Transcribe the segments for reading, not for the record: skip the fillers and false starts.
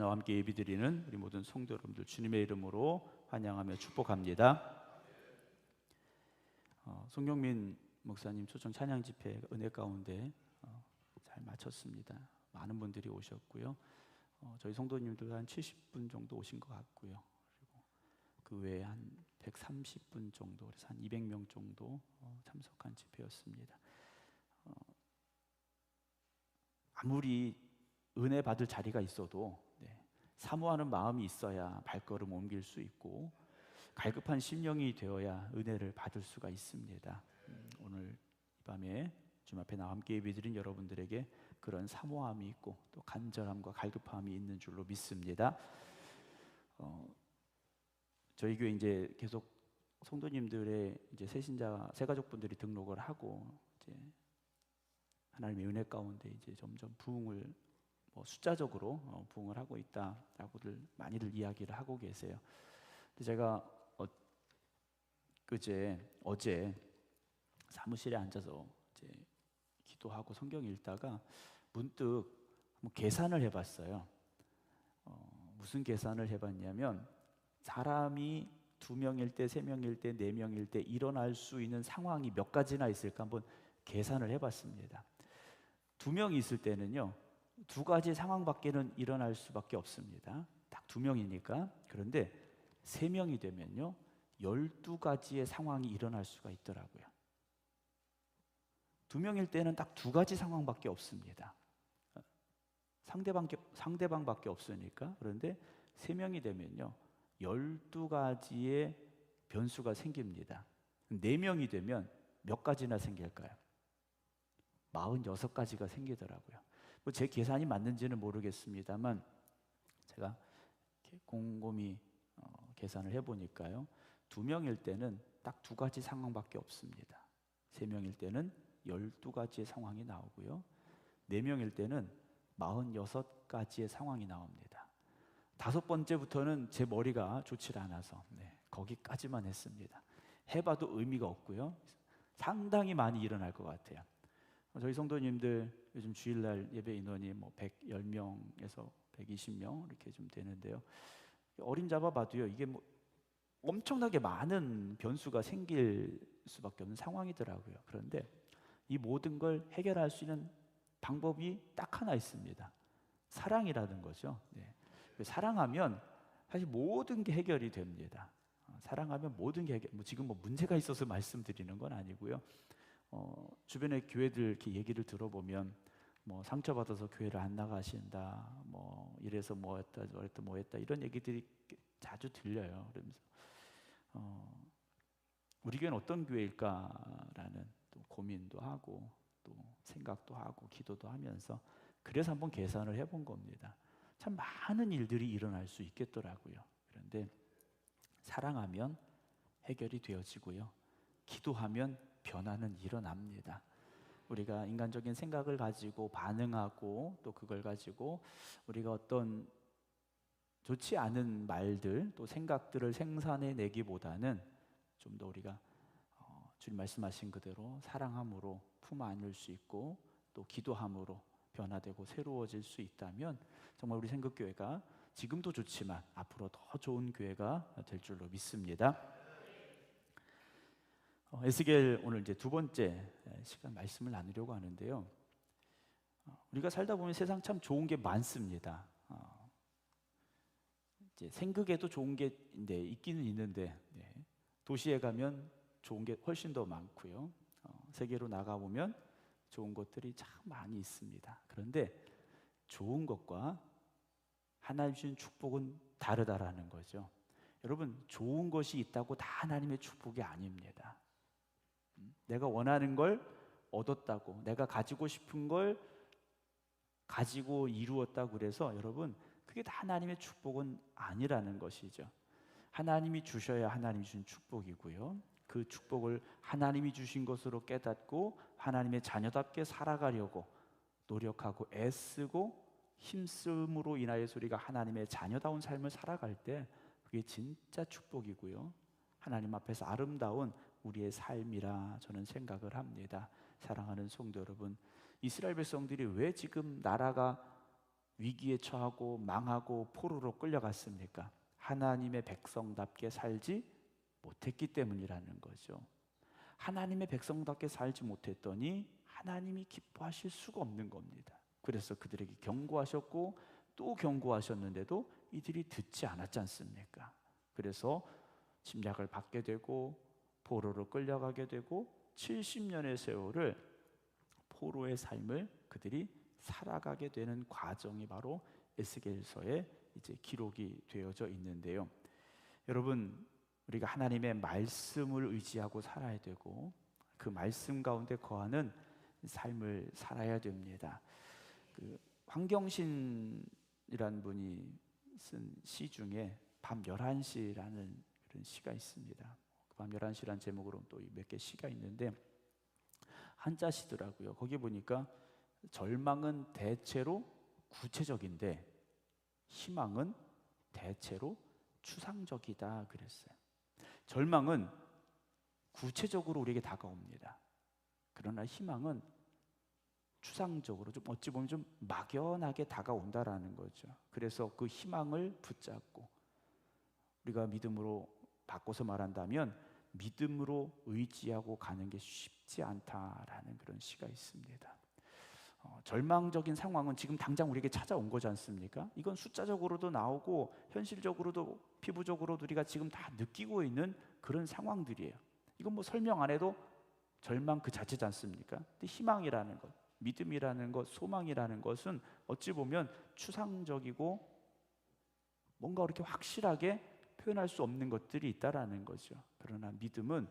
나와 함께 예비드리는 우리 모든 성도 여러분들 주님의 이름으로 환영하며 축복합니다. 송경민 목사님 초청 찬양 집회 은혜 가운데 잘 마쳤습니다. 많은 분들이 오셨고요. 저희 성도님들 한 70분 정도 오신 것 같고요. 그리고 그 외에 한 130분 정도, 그래서 한 200명 정도 참석한 집회였습니다. 아무리 은혜 받을 자리가 있어도 사모하는 마음이 있어야 발걸음 옮길 수 있고 갈급한 심령이 되어야 은혜를 받을 수가 있습니다. 오늘 이 밤에 주님 앞에 나와 함께 예배드린 여러분들에게 그런 사모함이 있고 또 간절함과 갈급함이 있는 줄로 믿습니다. 저희 교회 이제 계속 성도님들의 이제 새신자 새가족분들이 등록을 하고 이제 하나님의 은혜 가운데 이제 점점 부흥을 숫자적으로 부흥을 하고 있다라고들 많이들 이야기를 하고 계세요. 근데 제가 어제 사무실에 앉아서 이제 기도하고 성경 읽다가 문득 계산을 해봤어요. 무슨 계산을 해봤냐면 사람이 2명일 때, 3명일 때, 4명일 때 일어날 수 있는 상황이 몇 가지나 있을까 한번 계산을 해봤습니다. 2명이 있을 때는요 2가지 상황밖에는 일어날 수밖에 없습니다. 딱 2명이니까. 그런데 3명이 되면요 12가지의 상황이 일어날 수가 있더라고요. 2명일 때는 딱 2가지 상황밖에 없습니다. 상대방밖에 없으니까. 그런데 3명이 되면요 12가지의 변수가 생깁니다. 4명이 되면 몇 가지나 생길까요? 46가지가 생기더라고요. 제 계산이 맞는지는 모르겠습니다만 제가 곰곰이 계산을 해보니까요 2명일 때는 딱 2가지 상황밖에 없습니다. 3명일 때는 12가지의 상황이 나오고요 4명일 때는 46가지의 상황이 나옵니다. 5번째부터는 제 머리가 좋지 않아서 거기까지만 했습니다. 해봐도 의미가 없고요 상당히 많이 일어날 것 같아요. 저희 성도님들 요즘 주일날 예배 인원이 110명에서 120명 이렇게 좀 되는데요. 어림잡아봐도요 이게 엄청나게 많은 변수가 생길 수밖에 없는 상황이더라고요. 그런데 이 모든 걸 해결할 수 있는 방법이 딱 하나 있습니다. 사랑이라는 거죠. 사랑하면 사실 모든 게 해결이 됩니다. 사랑하면 모든 게 지금 문제가 있어서 말씀드리는 건 아니고요. 주변의 교회들 이렇게 얘기를 들어보면 상처받아서 교회를 안 나가신다, 이래서 뭐했다 저랬다 뭐했다 이런 얘기들이 자주 들려요. 그러면서 우리 교회는 어떤 교회일까라는 또 고민도 하고 또 생각도 하고 기도도 하면서 그래서 한번 계산을 해본 겁니다. 참 많은 일들이 일어날 수 있겠더라고요. 그런데 사랑하면 해결이 되어지고요 기도하면 변화는 일어납니다. 우리가 인간적인 생각을 가지고 반응하고 또 그걸 가지고 우리가 어떤 좋지 않은 말들 또 생각들을 생산해내기보다는 좀 더 우리가 주님 말씀하신 그대로 사랑함으로 품 안을 수 있고 또 기도함으로 변화되고 새로워질 수 있다면 정말 우리 생극교회가 지금도 좋지만 앞으로 더 좋은 교회가 될 줄로 믿습니다. 에스겔 오늘 이제 2번째 시간 말씀을 나누려고 하는데요. 우리가 살다 보면 세상 참 좋은 게 많습니다. 이제 생극에도 좋은 게 있기는 있는데 도시에 가면 좋은 게 훨씬 더 많고요. 세계로 나가 보면 좋은 것들이 참 많이 있습니다. 그런데 좋은 것과 하나님 주신 축복은 다르다라는 거죠. 여러분, 좋은 것이 있다고 다 하나님의 축복이 아닙니다. 내가 원하는 걸 얻었다고, 내가 가지고 싶은 걸 가지고 이루었다고 그래서 여러분 그게 다 하나님의 축복은 아니라는 것이죠. 하나님이 주셔야 하나님이 주신 축복이고요 그 축복을 하나님이 주신 것으로 깨닫고 하나님의 자녀답게 살아가려고 노력하고 애쓰고 힘쓰므로 인하여서 우리가 하나님의 자녀다운 삶을 살아갈 때 그게 진짜 축복이고요 하나님 앞에서 아름다운 우리의 삶이라 저는 생각을 합니다. 사랑하는 성도 여러분, 이스라엘 백성들이 왜 지금 나라가 위기에 처하고 망하고 포로로 끌려갔습니까? 하나님의 백성답게 살지 못했기 때문이라는 거죠. 하나님의 백성답게 살지 못했더니 하나님이 기뻐하실 수가 없는 겁니다. 그래서 그들에게 경고하셨고 또 경고하셨는데도 이들이 듣지 않았지 않습니까? 그래서 침략을 받게 되고 포로로 끌려가게 되고 70년의 세월을 포로의 삶을 그들이 살아가게 되는 과정이 바로 에스겔서에 이제 기록이 되어져 있는데요. 여러분, 우리가 하나님의 말씀을 의지하고 살아야 되고 그 말씀 가운데 거하는 삶을 살아야 됩니다. 그 황경신이라는 분이 쓴 시 중에 밤 11시라는 그런 시가 있습니다. 밤 11시라는 제목으로 또 몇 개 시가 있는데 한자시더라고요. 거기 보니까 절망은 대체로 구체적인데 희망은 대체로 추상적이다 그랬어요. 절망은 구체적으로 우리에게 다가옵니다. 그러나 희망은 추상적으로 좀 어찌 보면 좀 막연하게 다가온다라는 거죠. 그래서 그 희망을 붙잡고 우리가 믿음으로 바꿔서 말한다면 믿음으로 의지하고 가는 게 쉽지 않다라는 그런 시가 있습니다. 절망적인 상황은 지금 당장 우리에게 찾아온 거지 않습니까? 이건 숫자적으로도 나오고 현실적으로도 피부적으로도 우리가 지금 다 느끼고 있는 그런 상황들이에요. 이건 뭐 설명 안 해도 절망 그 자체지 않습니까? 근데 희망이라는 것, 믿음이라는 것, 소망이라는 것은 어찌 보면 추상적이고 뭔가 그렇게 확실하게 표현할 수 없는 것들이 있다라는 거죠. 그러나 믿음은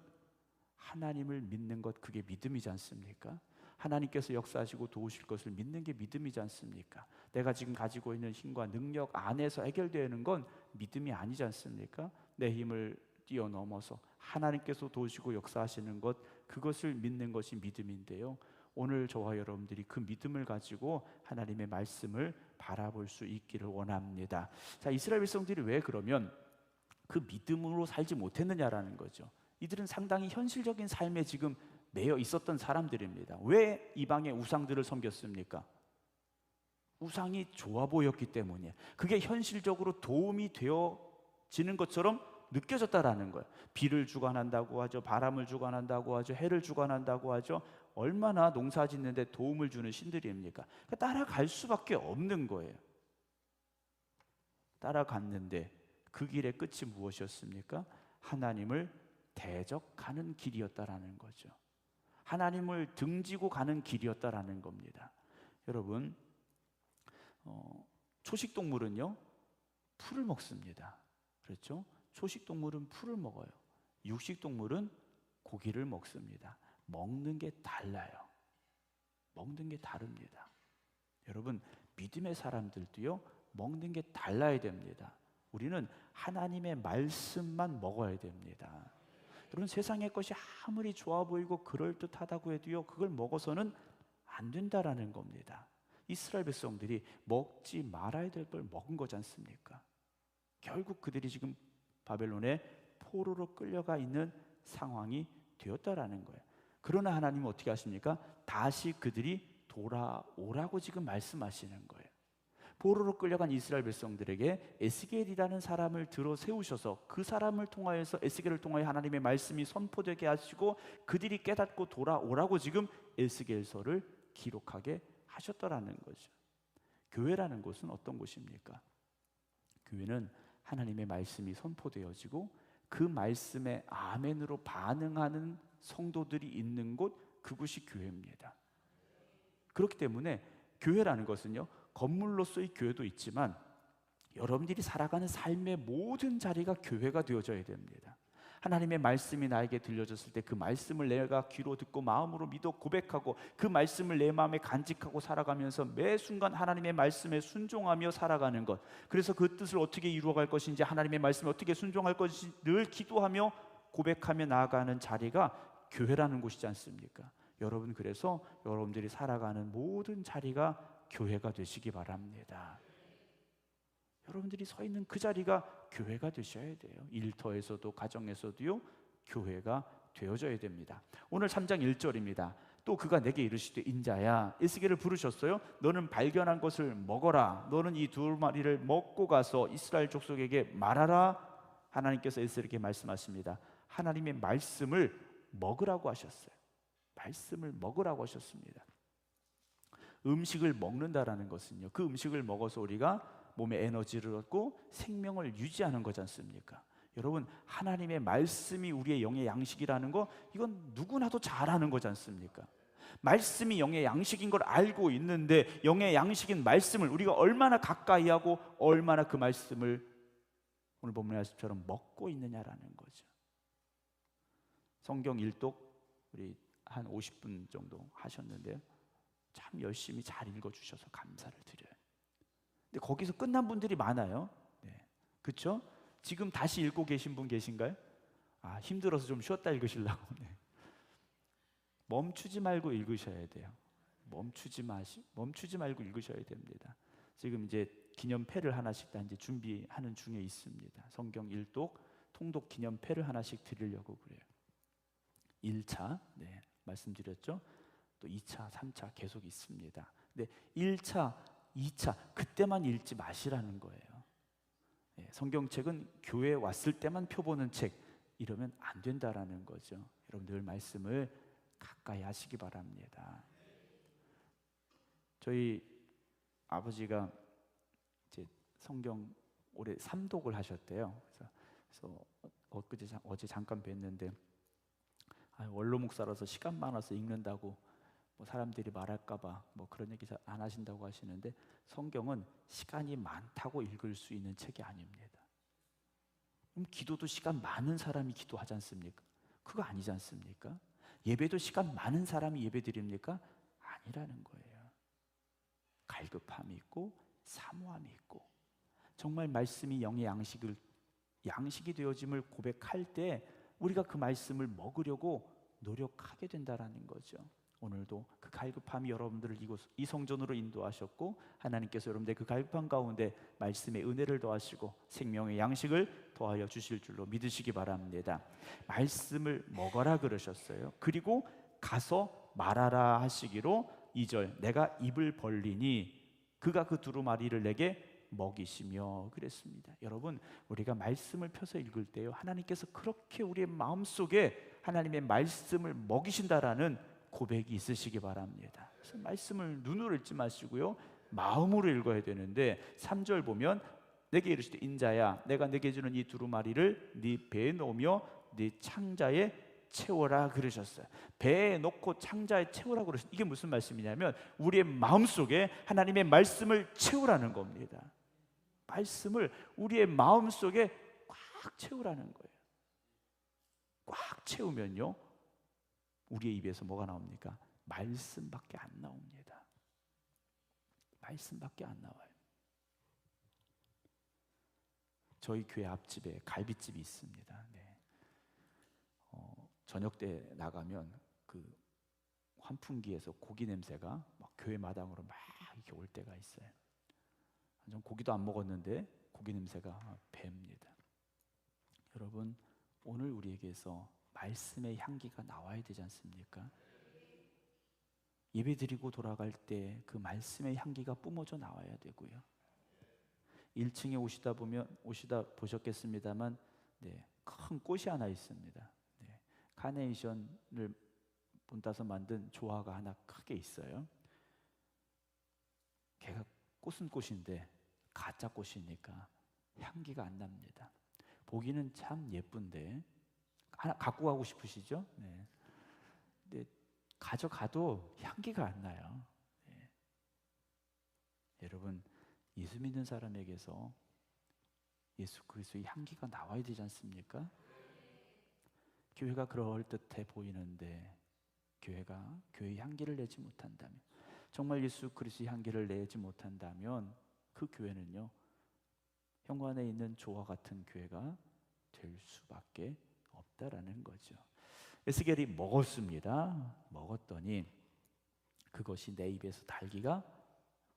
하나님을 믿는 것, 그게 믿음이지 않습니까? 하나님께서 역사하시고 도우실 것을 믿는 게 믿음이지 않습니까? 내가 지금 가지고 있는 힘과 능력 안에서 해결되는 건 믿음이 아니지 않습니까? 내 힘을 뛰어넘어서 하나님께서 도우시고 역사하시는 것, 그것을 믿는 것이 믿음인데요. 오늘 저와 여러분들이 그 믿음을 가지고 하나님의 말씀을 바라볼 수 있기를 원합니다. 자, 이스라엘 백성들이 왜 그러면 그 믿음으로 살지 못했느냐라는 거죠. 이들은 상당히 현실적인 삶에 지금 매여 있었던 사람들입니다. 왜 이방의 우상들을 섬겼습니까? 우상이 좋아 보였기 때문이에요. 그게 현실적으로 도움이 되어지는 것처럼 느껴졌다라는 거예요. 비를 주관한다고 하죠. 바람을 주관한다고 하죠. 해를 주관한다고 하죠. 얼마나 농사 짓는데 도움을 주는 신들입니까? 그러니까 따라갈 수밖에 없는 거예요. 따라갔는데 그 길의 끝이 무엇이었습니까? 하나님을 대적하는 길이었다라는 거죠. 하나님을 등지고 가는 길이었다라는 겁니다. 여러분, 초식 동물은요 풀을 먹습니다. 그렇죠? 초식 동물은 풀을 먹어요. 육식 동물은 고기를 먹습니다. 먹는 게 달라요. 먹는 게 다릅니다. 여러분, 믿음의 사람들도요 먹는 게 달라야 됩니다. 우리는 하나님의 말씀만 먹어야 됩니다. 여러분, 세상의 것이 아무리 좋아 보이고 그럴듯하다고 해도요 그걸 먹어서는 안 된다라는 겁니다. 이스라엘 백성들이 먹지 말아야 될 걸 먹은 거지 않습니까? 결국 그들이 지금 바벨론에 포로로 끌려가 있는 상황이 되었다라는 거예요. 그러나 하나님은 어떻게 하십니까? 다시 그들이 돌아오라고 지금 말씀하시는 거예요. 포로로 끌려간 이스라엘 백성들에게 에스겔이라는 사람을 들어 세우셔서 그 사람을 통하여서 에스겔을 통하여 하나님의 말씀이 선포되게 하시고 그들이 깨닫고 돌아오라고 지금 에스겔서를 기록하게 하셨더라는 거죠. 교회라는 곳은 어떤 곳입니까? 교회는 하나님의 말씀이 선포되어지고 그 말씀에 아멘으로 반응하는 성도들이 있는 곳, 그곳이 교회입니다. 그렇기 때문에 교회라는 것은요 건물로서의 교회도 있지만 여러분들이 살아가는 삶의 모든 자리가 교회가 되어져야 됩니다. 하나님의 말씀이 나에게 들려졌을 때 그 말씀을 내가 귀로 듣고 마음으로 믿어 고백하고 그 말씀을 내 마음에 간직하고 살아가면서 매 순간 하나님의 말씀에 순종하며 살아가는 것, 그래서 그 뜻을 어떻게 이루어갈 것인지, 하나님의 말씀에 어떻게 순종할 것인지 늘 기도하며 고백하며 나아가는 자리가 교회라는 곳이지 않습니까? 여러분, 그래서 여러분들이 살아가는 모든 자리가 교회가 되시기 바랍니다. 여러분들이 서 있는 그 자리가 교회가 되셔야 돼요. 일터에서도 가정에서도요 교회가 되어져야 됩니다. 오늘 3장 1절입니다. 또 그가 내게 이르시되 인자야, 에스겔을 부르셨어요. 너는 발견한 것을 먹어라. 너는 이 두 마리를 먹고 가서 이스라엘 족속에게 말하라. 하나님께서 에스겔에게 말씀하십니다. 하나님의 말씀을 먹으라고 하셨어요. 말씀을 먹으라고 하셨습니다. 음식을 먹는다라는 것은요, 그 음식을 먹어서 우리가 몸에 에너지를 얻고 생명을 유지하는 거지 않습니까? 여러분, 하나님의 말씀이 우리의 영의 양식이라는 거, 이건 누구나도 잘 아는 거지 않습니까? 말씀이 영의 양식인 걸 알고 있는데 영의 양식인 말씀을 우리가 얼마나 가까이 하고 얼마나 그 말씀을 오늘 본문의 말씀처럼 먹고 있느냐라는 거죠. 성경 일독 우리 한 50분 정도 하셨는데요, 참 열심히 잘 읽어주셔서 감사를 드려요. 근데 거기서 끝난 분들이 많아요. 네. 그렇죠? 지금 다시 읽고 계신 분 계신가요? 힘들어서 좀 쉬었다 읽으시려고. 네. 멈추지 말고 읽으셔야 돼요. 멈추지 말고 읽으셔야 됩니다. 지금 이제 기념패를 하나씩 다 이제 준비하는 중에 있습니다. 성경 일독, 통독 기념패를 하나씩 드리려고 그래요. 1차, 네, 말씀드렸죠. 또 2차, 3차 계속 있습니다. 근데 1차, 2차 그때만 읽지 마시라는 거예요. 네, 성경책은 교회에 왔을 때만 펴보는 책, 이러면 안 된다라는 거죠. 여러분 늘 말씀을 가까이 하시기 바랍니다. 저희 아버지가 이제 성경 올해 3독을 하셨대요. 그래서 어제 잠깐 뵀는데 원로 목사라서 시간 많아서 읽는다고 뭐 사람들이 말할까봐 뭐 그런 얘기 잘 안 하신다고 하시는데, 성경은 시간이 많다고 읽을 수 있는 책이 아닙니다. 그럼 기도도 시간 많은 사람이 기도하지 않습니까? 그거 아니지 않습니까? 예배도 시간 많은 사람이 예배 드립니까? 아니라는 거예요. 갈급함이 있고 사모함이 있고, 정말 말씀이 영의 양식이 되어짐을 고백할 때 우리가 그 말씀을 먹으려고 노력하게 된다라는 거죠. 오늘도 그 갈급함이 여러분들을 이 성전으로 인도하셨고, 하나님께서 여러분들 그 갈급함 가운데 말씀의 은혜를 더하시고 생명의 양식을 더하여 주실 줄로 믿으시기 바랍니다. 말씀을 먹어라 그러셨어요. 그리고 가서 말하라 하시기로 2절, 내가 입을 벌리니 그가 그 두루마리를 내게 먹이시며 그랬습니다. 여러분, 우리가 말씀을 펴서 읽을 때요, 하나님께서 그렇게 우리의 마음속에 하나님의 말씀을 먹이신다라는 고백이 있으시기 바랍니다. 그래서 말씀을 눈으로 읽지 마시고요, 마음으로 읽어야 되는데 3절 보면 내게 이르시되 인자야, 내가 내게 주는 이 두루마리를 네 배에 넣으며 네 창자에 채워라 그러셨어요. 배에 넣고 창자에 채우라 그러셨어요. 이게 무슨 말씀이냐면 우리의 마음속에 하나님의 말씀을 채우라는 겁니다. 말씀을 우리의 마음속에 꽉 채우라는 거예요. 꽉 채우면요, 우리의 입에서 뭐가 나옵니까? 말씀밖에 안 나옵니다. 말씀밖에 안 나와요. 저희 교회 앞집에 갈비집이 있습니다. 네. 저녁 때 나가면 그 환풍기에서 고기 냄새가 막 교회 마당으로 막 이렇게 올 때가 있어요. 전 고기도 안 먹었는데 고기 냄새가 붑니다. 여러분, 오늘 우리에게서 말씀의 향기가 나와야 되지 않습니까? 예배드리고 돌아갈 때 그 말씀의 향기가 뿜어져 나와야 되고요. 1층에 오시다 보셨겠습니다만, 네, 큰 꽃이 하나 있습니다. 네, 카네이션을 본따서 만든 조화가 하나 크게 있어요. 걔가 꽃은 꽃인데 가짜 꽃이니까 향기가 안 납니다. 보기는 참 예쁜데 하나 갖고 가고 싶으시죠? 네. 근데 가져가도 향기가 안 나요. 네. 여러분, 예수 믿는 사람에게서 예수 그리스도의 향기가 나와야 되지 않습니까? 교회가 그럴듯해 보이는데 교회가 교회의 향기를 내지 못한다면, 정말 예수 그리스도의 향기를 내지 못한다면 그 교회는요, 현관에 있는 조화 같은 교회가 될 수밖에 없다라는 거죠. 에스겔이 먹었습니다. 먹었더니 그것이 내 입에서 달기가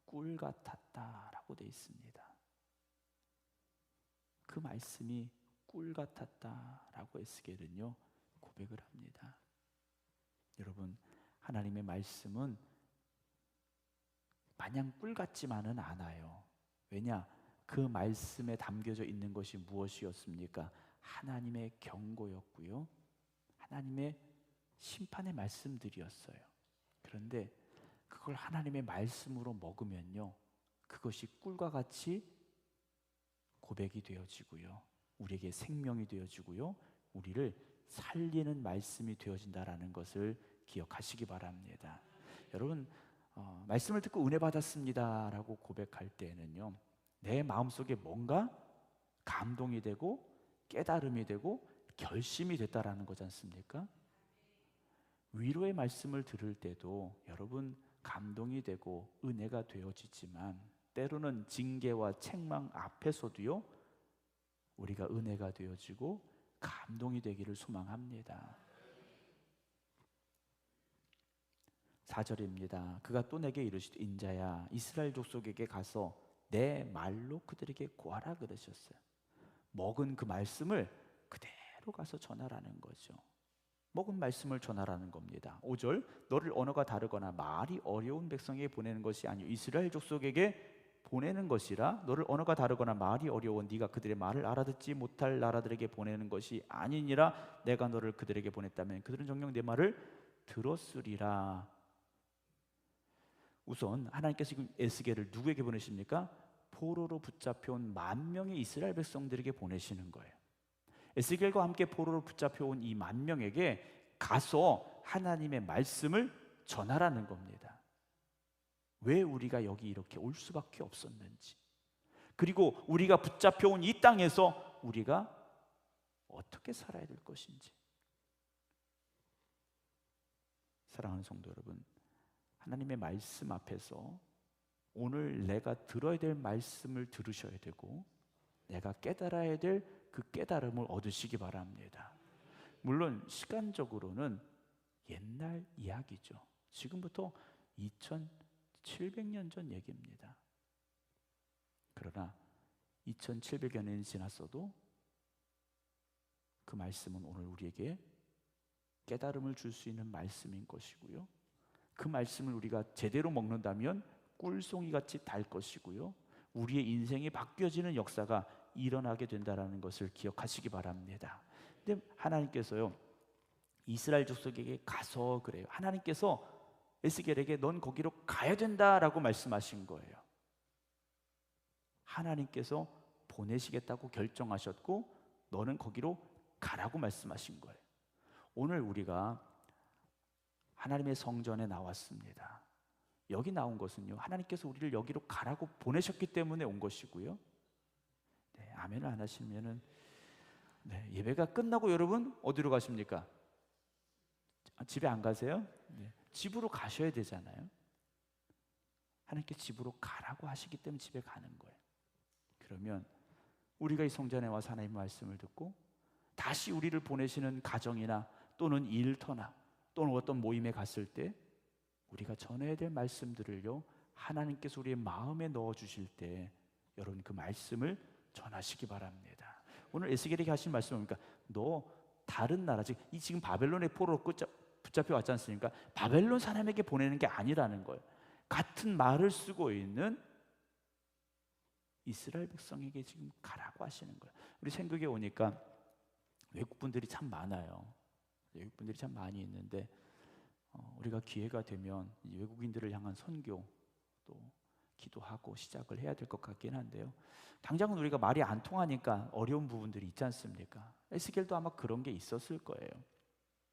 꿀 같았다라고 되어 있습니다. 그 말씀이 꿀 같았다라고 에스겔은요 고백을 합니다. 여러분, 하나님의 말씀은 마냥 꿀 같지만은 않아요. 왜냐? 그 말씀에 담겨져 있는 것이 무엇이었습니까? 하나님의 경고였고요, 하나님의 심판의 말씀들이었어요. 그런데 그걸 하나님의 말씀으로 먹으면요, 그것이 꿀과 같이 고백이 되어지고요, 우리에게 생명이 되어지고요, 우리를 살리는 말씀이 되어진다라는 것을 기억하시기 바랍니다. 여러분, 말씀을 듣고 은혜 받았습니다 라고 고백할 때에는요, 내 마음속에 뭔가 감동이 되고 깨달음이 되고 결심이 됐다라는 거지 않습니까? 위로의 말씀을 들을 때도 여러분 감동이 되고 은혜가 되어지지만, 때로는 징계와 책망 앞에서도요, 우리가 은혜가 되어지고 감동이 되기를 소망합니다. 4절입니다. 그가 또 내게 이르시되 인자야, 이스라엘 족속에게 가서 내 말로 그들에게 고하라 그러셨어요. 먹은 그 말씀을 그대로 가서 전하라는 거죠. 먹은 말씀을 전하라는 겁니다. 5절, 너를 언어가 다르거나 말이 어려운 백성에게 보내는 것이 아니요 이스라엘 족속에게 보내는 것이라. 너를 언어가 다르거나 말이 어려워 네가 그들의 말을 알아듣지 못할 나라들에게 보내는 것이 아니니라. 내가 너를 그들에게 보냈다면 그들은 정녕 내 말을 들었으리라. 우선 하나님께서 지금 에스겔을 누구에게 보내십니까? 포로로 붙잡혀온 10,000명의 이스라엘 백성들에게 보내시는 거예요. 에스겔과 함께 포로로 붙잡혀온 이 10,000명에게 가서 하나님의 말씀을 전하라는 겁니다. 왜 우리가 여기 이렇게 올 수밖에 없었는지, 그리고 우리가 붙잡혀온 이 땅에서 우리가 어떻게 살아야 될 것인지. 사랑하는 성도 여러분, 하나님의 말씀 앞에서 오늘 내가 들어야 될 말씀을 들으셔야 되고, 내가 깨달아야 될 그 깨달음을 얻으시기 바랍니다. 물론 시간적으로는 옛날 이야기죠. 지금부터 2700년 전 얘기입니다. 그러나 2700여 년이 지났어도 그 말씀은 오늘 우리에게 깨달음을 줄 수 있는 말씀인 것이고요, 그 말씀을 우리가 제대로 먹는다면 꿀송이같이 달 것이고요, 우리의 인생이 바뀌어지는 역사가 일어나게 된다는 것을 기억하시기 바랍니다. 근데 하나님께서요, 이스라엘 족속에게 가서 그래요. 하나님께서 에스겔에게 넌 거기로 가야 된다라고 말씀하신 거예요. 하나님께서 보내시겠다고 결정하셨고 너는 거기로 가라고 말씀하신 거예요. 오늘 우리가 하나님의 성전에 나왔습니다. 여기 나온 것은요, 하나님께서 우리를 여기로 가라고 보내셨기 때문에 온 것이고요. 네, 아멘을 안 하시면은 예배가 끝나고 여러분 어디로 가십니까? 집에 안 가세요? 네, 집으로 가셔야 되잖아요. 하나님께 집으로 가라고 하시기 때문에 집에 가는 거예요. 그러면 우리가 이 성전에 와서 하나님의 말씀을 듣고 다시 우리를 보내시는 가정이나 또는 일터나 또는 어떤 모임에 갔을 때 우리가 전해야 될 말씀들을요, 하나님께서 우리의 마음에 넣어주실 때 여러분 그 말씀을 전하시기 바랍니다. 오늘 에스겔에게 하신 말씀은 뭡니까? 너 다른 나라, 지금 바벨론의 포로로 붙잡혀 왔지 않습니까? 바벨론 사람에게 보내는 게 아니라는 거예요. 같은 말을 쓰고 있는 이스라엘 백성에게 지금 가라고 하시는 거예요. 우리 생각에 오니까 외국분들이 참 많아요. 외국분들이 참 많이 있는데 우리가 기회가 되면 외국인들을 향한 선교 또 기도하고 시작을 해야 될 것 같긴 한데요, 당장은 우리가 말이 안 통하니까 어려운 부분들이 있지 않습니까? 에스겔도 아마 그런 게 있었을 거예요.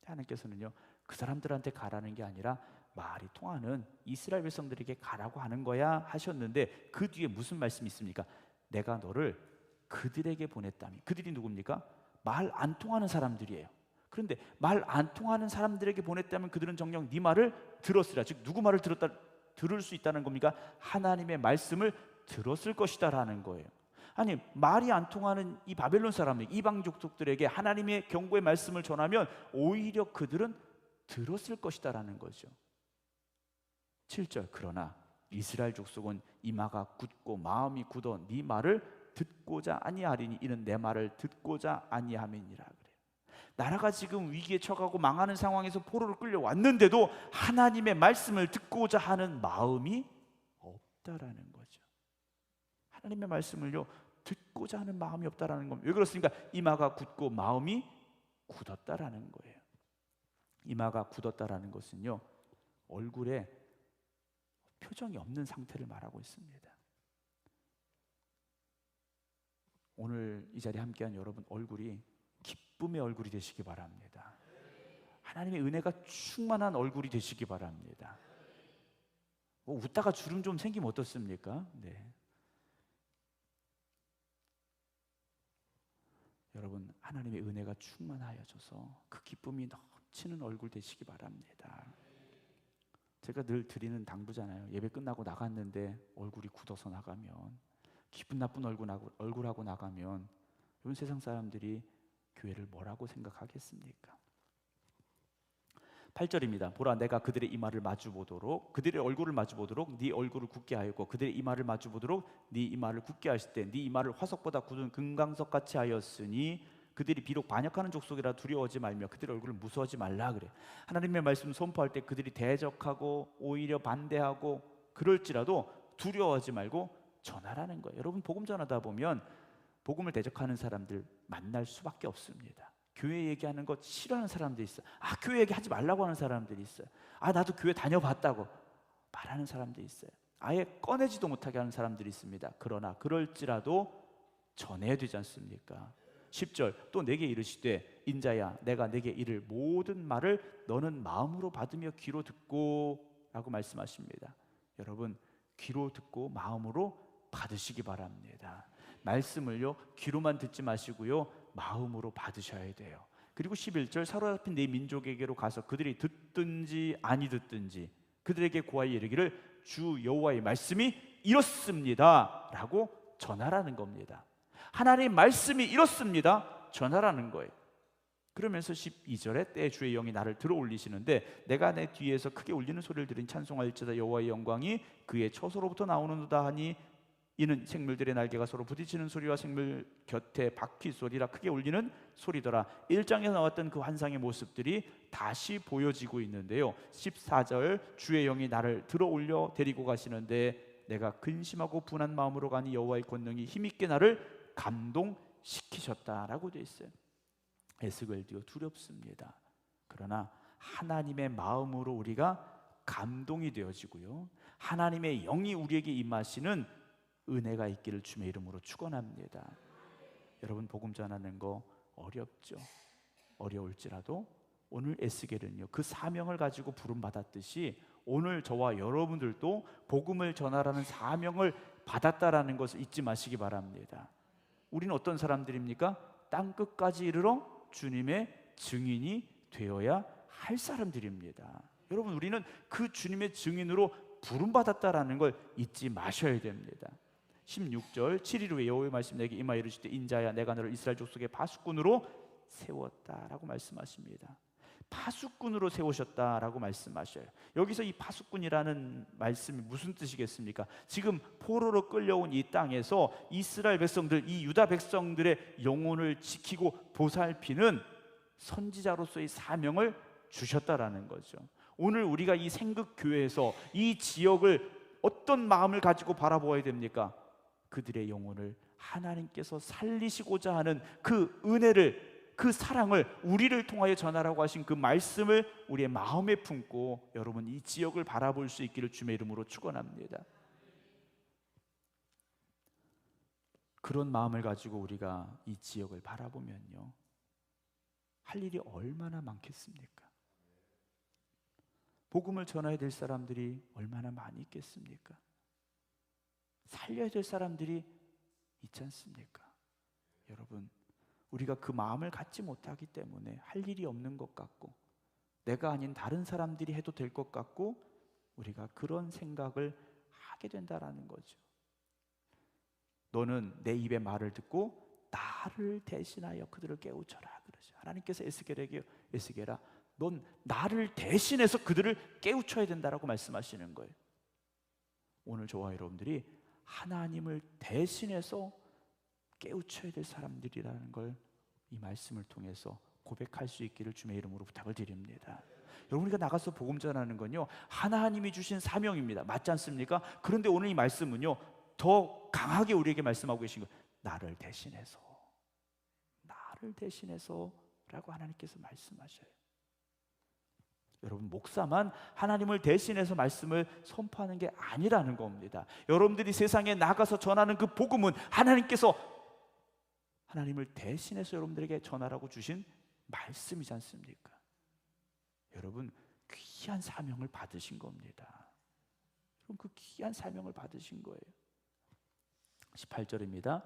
하나님께서는요, 그 사람들한테 가라는 게 아니라 말이 통하는 이스라엘 백성들에게 가라고 하는 거야 하셨는데, 그 뒤에 무슨 말씀이 있습니까? 내가 너를 그들에게 보냈다니. 그들이 누굽니까? 말 안 통하는 사람들이에요. 그런데 말 안 통하는 사람들에게 보냈다면 그들은 정녕 네 말을 들었으리라. 즉 누구 말을 들을 수 있다는 겁니까? 하나님의 말씀을 들었을 것이다라는 거예요. 아니, 말이 안 통하는 이 바벨론 사람들, 이방 족속들에게 하나님의 경고의 말씀을 전하면 오히려 그들은 들었을 것이다라는 거죠. 7절, 그러나 이스라엘 족속은 이마가 굳고 마음이 굳어 네 말을 듣고자 아니하리니 이는 내 말을 듣고자 아니함이니라 그래요. 나라가 지금 위기에 처가고 망하는 상황에서 포로로 끌려왔는데도 하나님의 말씀을 듣고자 하는 마음이 없다라는 거죠. 하나님의 말씀을요 듣고자 하는 마음이 없다라는 겁니다. 왜 그렇습니까? 이마가 굳고 마음이 굳었다라는 거예요. 이마가 굳었다라는 것은요 얼굴에 표정이 없는 상태를 말하고 있습니다. 오늘 이 자리에 함께한 여러분 얼굴이 기쁨의 얼굴이 되시기 바랍니다. 하나님의 은혜가 충만한 얼굴이 되시기 바랍니다. 뭐 웃다가 주름 좀 생기면 어떻습니까? 네. 여러분 하나님의 은혜가 충만하여져서 그 기쁨이 넘치는 얼굴 되시기 바랍니다. 제가 늘 드리는 당부잖아요. 예배 끝나고 나갔는데 얼굴이 굳어서 나가면, 기분 나쁜 얼굴하고 나가면 여러분 세상 사람들이 교회를 뭐라고 생각하겠습니까? 8절입니다. 보라 내가 그들의 이마를 마주보도록 그들의 얼굴을 마주보도록 네 얼굴을 굳게 하였고 그들의 이마를 마주보도록 네 이마를 굳게 하실 때 네 이마를 화석보다 굳은 금강석같이 하였으니 그들이 비록 반역하는 족속이라 두려워하지 말며 그들의 얼굴을 무서워하지 말라 그래. 하나님의 말씀을 선포할 때 그들이 대적하고 오히려 반대하고 그럴지라도 두려워하지 말고 전하라는 거예요. 여러분 복음 전하다 보면 복음을 대적하는 사람들 만날 수밖에 없습니다. 교회 얘기하는 것 싫어하는 사람들이 있어요. 교회 얘기하지 말라고 하는 사람들이 있어요. 나도 교회 다녀봤다고 말하는 사람들이 있어요. 아예 꺼내지도 못하게 하는 사람들이 있습니다. 그러나 그럴지라도 전해야 되지 않습니까? 10절 또 내게 이르시되 인자야 내가 내게 이를 모든 말을 너는 마음으로 받으며 귀로 듣고 라고 말씀하십니다. 여러분 귀로 듣고 마음으로 받으시기 바랍니다. 말씀을요 귀로만 듣지 마시고요 마음으로 받으셔야 돼요. 그리고 11절 사로잡힌 네 민족에게로 가서 그들이 듣든지 아니 듣든지 그들에게 고하여 이르기를 주 여호와의 말씀이 이렇습니다 라고 전하라는 겁니다. 하나님의 말씀이 이렇습니다 전하라는 거예요. 그러면서 12절에 때 주의 영이 나를 들어 올리시는데 내가 내 뒤에서 크게 울리는 소리를 들으니 찬송할지어다 여호와의 영광이 그의 처소로부터 나오는도다 하니 이는 생물들의 날개가 서로 부딪히는 소리와 생물 곁에 바퀴 소리라 크게 울리는 소리더라. 1장에서 나왔던 그 환상의 모습들이 다시 보여지고 있는데요 14절 주의 영이 나를 들어 올려 데리고 가시는데 내가 근심하고 분한 마음으로 가니 여호와의 권능이 힘있게 나를 감동시키셨다라고 되어 있어요. 에스겔도요 두렵습니다. 그러나 하나님의 마음으로 우리가 감동이 되어지고요 하나님의 영이 우리에게 임하시는 은혜가 있기를 주의 이름으로 축원합니다. 여러분 복음 전하는 거 어렵죠? 어려울지라도 오늘 에스겔은요 그 사명을 가지고 부름 받았듯이 오늘 저와 여러분들도 복음을 전하라는 사명을 받았다라는 것을 잊지 마시기 바랍니다. 우리는 어떤 사람들입니까? 땅 끝까지 이르러 주님의 증인이 되어야 할 사람들입니다. 여러분 우리는 그 주님의 증인으로 부름받았다라는 걸 잊지 마셔야 됩니다. 16절 7일 후에 여호와의 말씀 내게 임하여 이르시되 인자야 내가 너를 이스라엘 족속의 파수꾼으로 세웠다라고 말씀하십니다. 파수꾼으로 세우셨다라고 말씀하셔요. 여기서 이 파수꾼이라는 말씀이 무슨 뜻이겠습니까? 지금 포로로 끌려온 이 땅에서 이스라엘 백성들, 이 유다 백성들의 영혼을 지키고 보살피는 선지자로서의 사명을 주셨다라는 거죠. 오늘 우리가 이 생극교회에서 이 지역을 어떤 마음을 가지고 바라보아야 됩니까? 그들의 영혼을 하나님께서 살리시고자 하는 그 은혜를, 그 사랑을 우리를 통하여 전하라고 하신 그 말씀을 우리의 마음에 품고 여러분 이 지역을 바라볼 수 있기를 주의 이름으로 축원합니다. 그런 마음을 가지고 우리가 이 지역을 바라보면요 할 일이 얼마나 많겠습니까? 복음을 전해야 될 사람들이 얼마나 많이 있겠습니까? 살려야 될 사람들이 있지 않습니까? 여러분 우리가 그 마음을 갖지 못하기 때문에 할 일이 없는 것 같고 내가 아닌 다른 사람들이 해도 될 것 같고 우리가 그런 생각을 하게 된다라는 거죠. 너는 내 입의 말을 듣고 나를 대신하여 그들을 깨우쳐라 그러죠. 하나님께서 에스겔에게 에스겔아 넌 나를 대신해서 그들을 깨우쳐야 된다라고 말씀하시는 거예요. 오늘 저와 여러분들이 하나님을 대신해서 깨우쳐야 될 사람들이라는 걸 이 말씀을 통해서 고백할 수 있기를 주님의 이름으로 부탁을 드립니다. 여러분, 우리가 나가서 복음 전하는 건요, 하나님이 주신 사명입니다. 맞지 않습니까? 그런데 오늘 이 말씀은요, 더 강하게 우리에게 말씀하고 계신 거예요. 나를 대신해서 라고 하나님께서 말씀하셔요. 여러분, 목사만 하나님을 대신해서 말씀을 선포하는 게 아니라는 겁니다. 여러분들이 세상에 나가서 전하는 그 복음은 하나님께서 하나님을 대신해서 여러분들에게 전하라고 주신 말씀이지 않습니까? 여러분, 귀한 사명을 받으신 겁니다. 여러분, 그 귀한 사명을 받으신 거예요. 18절입니다.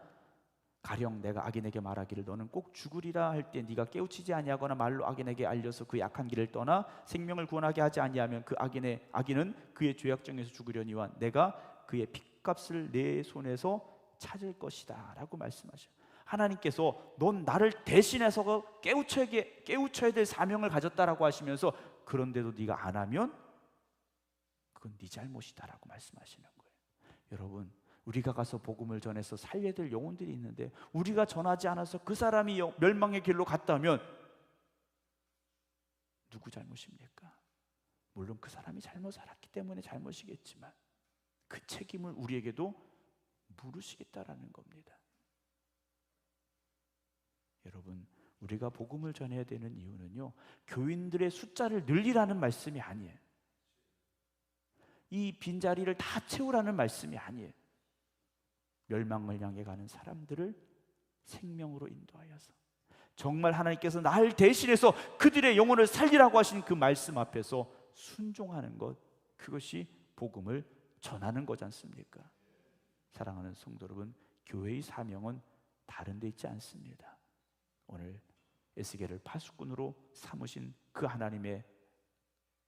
가령 내가 악인에게 말하기를 너는 꼭 죽으리라 할 때 네가 깨우치지 아니하거나 말로 악인에게 알려서 그 약한 길을 떠나 생명을 구원하게 하지 아니하면 그 악인은 그의 죄악정에서 죽으려니와 내가 그의 핏값을 내 손에서 찾을 것이다 라고 말씀하셔요. 하나님께서 넌 나를 대신해서 깨우쳐야 될 사명을 가졌다라고 하시면서 그런데도 네가 안 하면 그건 네 잘못이다라고 말씀하시는 거예요. 여러분, 우리가 가서 복음을 전해서 살려야 될 영혼들이 있는데 우리가 전하지 않아서 그 사람이 멸망의 길로 갔다면 누구 잘못입니까? 물론 그 사람이 잘못 살았기 때문에 잘못이겠지만 그 책임을 우리에게도 물으시겠다라는 겁니다. 여러분, 우리가 복음을 전해야 되는 이유는요, 교인들의 숫자를 늘리라는 말씀이 아니에요. 이 빈자리를 다 채우라는 말씀이 아니에요. 멸망을 향해 가는 사람들을 생명으로 인도하여서 정말 하나님께서 나를 대신해서 그들의 영혼을 살리라고 하신 그 말씀 앞에서 순종하는 것, 그것이 복음을 전하는 거지 않습니까? 사랑하는 성도 여러분, 교회의 사명은 다른 데 있지 않습니다. 오늘 에스겔을 파수꾼으로 삼으신 그 하나님의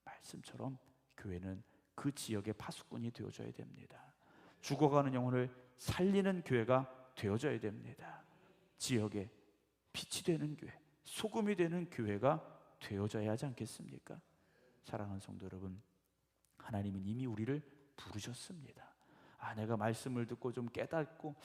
말씀처럼 교회는 그 지역의 파수꾼이 되어줘야 됩니다. 죽어가는 영혼을 살리는 교회가 되어져야 됩니다. 지역에 빛이 되는 교회, 소금이 되는 교회가 되어져야 하지 않겠습니까? 사랑하는 성도 여러분, 하나님은 이미 우리를 부르셨습니다. 내가 말씀을 듣고 좀 깨닫고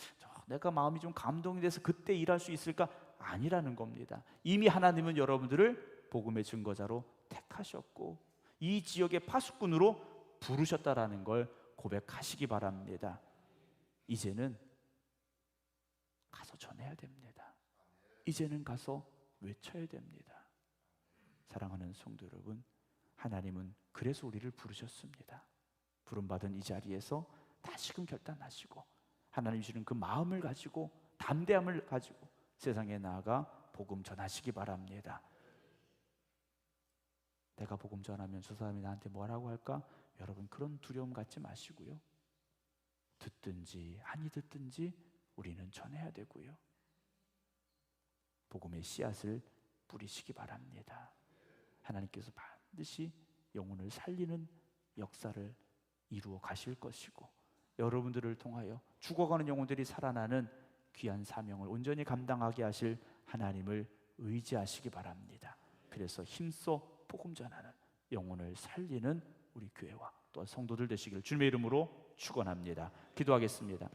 내가 마음이 좀 감동이 돼서 그때 일할 수 있을까? 아니라는 겁니다. 이미 하나님은 여러분들을 복음의 증거자로 택하셨고 이 지역의 파수꾼으로 부르셨다라는 걸 고백하시기 바랍니다. 이제는 가서 전해야 됩니다. 이제는 가서 외쳐야 됩니다. 사랑하는 성도 여러분, 하나님은 그래서 우리를 부르셨습니다. 부름받은 이 자리에서 다시금 결단하시고 하나님 주시는 그 마음을 가지고 담대함을 가지고 세상에 나아가 복음 전하시기 바랍니다. 내가 복음 전하면 저 사람이 나한테 뭐라고 할까? 여러분, 그런 두려움 갖지 마시고요, 듣든지 아니 듣든지 우리는 전해야 되고요, 복음의 씨앗을 뿌리시기 바랍니다. 하나님께서 반드시 영혼을 살리는 역사를 이루어 가실 것이고 여러분들을 통하여 죽어가는 영혼들이 살아나는 귀한 사명을 온전히 감당하게 하실 하나님을 의지하시기 바랍니다. 그래서 힘써 복음 전하는, 영혼을 살리는 우리 교회와 또 성도들 되시길 주님의 이름으로 축원합니다. 기도하겠습니다.